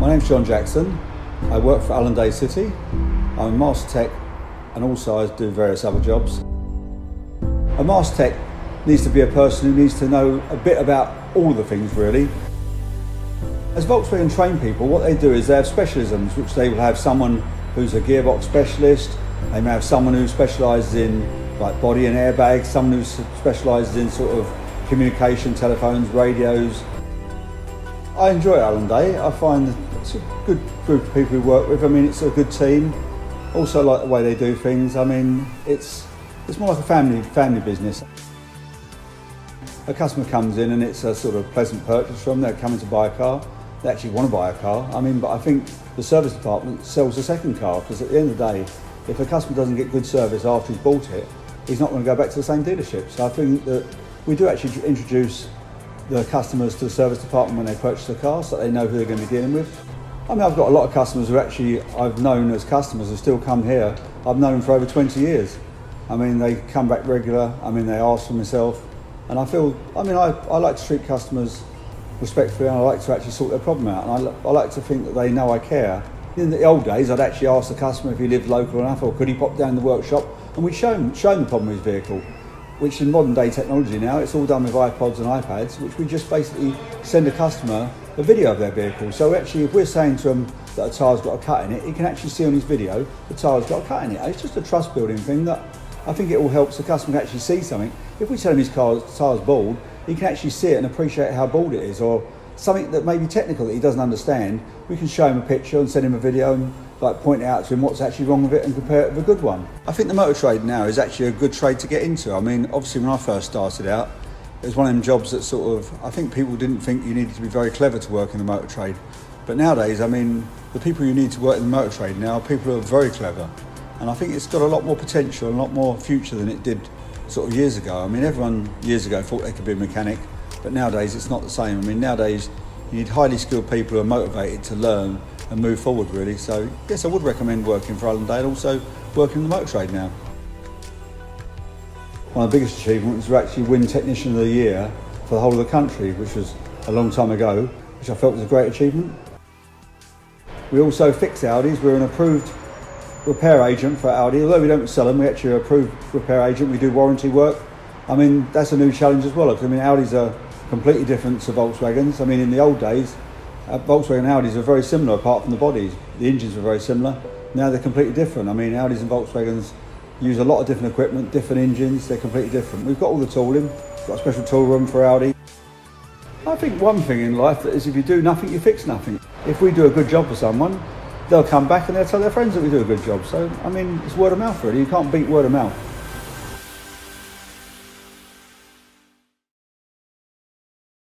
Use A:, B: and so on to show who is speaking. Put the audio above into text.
A: My name's John Jackson. I work for Allendale City. I'm a Master Tech and also I do various other jobs. A Master Tech needs to be a person who needs to know a bit about all the things really. As Volkswagen train people, what they do is they have specialisms, which they will have someone who's a gearbox specialist, they may have someone who specialises in like body and airbags, someone who specialises in sort of communication, telephones, radios. I enjoy Allendale. I find it's a good group of people who work with. I mean, it's a good team. Also like the way they do things. I mean, it's more like a family business. A customer comes in and it's a sort of pleasant purchase from them. They're coming to buy a car. They actually want to buy a car. I mean, but I think the service department sells the second car, because at the end of the day, if a customer doesn't get good service after he's bought it, he's not going to go back to the same dealership. So I think that we do actually introduce the customers to the service department when they purchase a car, so that they know who they're going to be dealing with. I mean, I've got a lot of customers who actually I've known as customers who still come here. I've known them for over 20 years. I mean, they come back regular. I mean, they ask for myself. And I feel, I mean, I like to treat customers respectfully, and I like to actually sort their problem out. And I like to think that they know I care. In the old days, I'd actually ask the customer if he lived local enough, or could he pop down the workshop, and we'd show him the problem with his vehicle. Which in modern day technology now, it's all done with iPods and iPads, which we just basically send a customer a video of their vehicle. So actually, if we're saying to them that a tyre's got a cut in it, he can actually see on his video the tyre's got a cut in it. And it's just a trust building thing that I think it all helps the customer actually see something. If we tell him his tyre's bald, he can actually see it and appreciate how bald it is, or something that may be technical that he doesn't understand. We can show him a picture and send him a video and like point out to him what's actually wrong with it and compare it with a good one. I think the motor trade now is actually a good trade to get into. I mean, obviously when I first started out, it was one of them jobs that sort of, I think people didn't think you needed to be very clever to work in the motor trade. But nowadays, I mean, the people you need to work in the motor trade now are people who are very clever. And I think it's got a lot more potential and a lot more future than it did sort of years ago. I mean, everyone years ago thought they could be a mechanic, but nowadays it's not the same. I mean, nowadays you need highly skilled people who are motivated to learn and move forward really. So yes, I would recommend working for Allendale, also working in the motor trade now. One of the biggest achievements was actually win Technician of the Year for the whole of the country, which was a long time ago, which I felt was a great achievement. We also fix Audis. We're an approved repair agent for Audi. Although we don't sell them, we actually are approved repair agent. We do warranty work. I mean, that's a new challenge as well, because I mean, Audis are completely different to Volkswagens. I mean, in the old days, Volkswagen and Audis are very similar apart from the bodies. The engines were very similar. Now they're completely different. I mean, Audis and Volkswagens use a lot of different equipment, different engines. They're completely different. We've got all the tooling. We've got a special tool room for Audi. I think one thing in life is if you do nothing, you fix nothing. If we do a good job for someone, they'll come back and they'll tell their friends that we do a good job. So, I mean, it's word of mouth really. You can't beat word of mouth.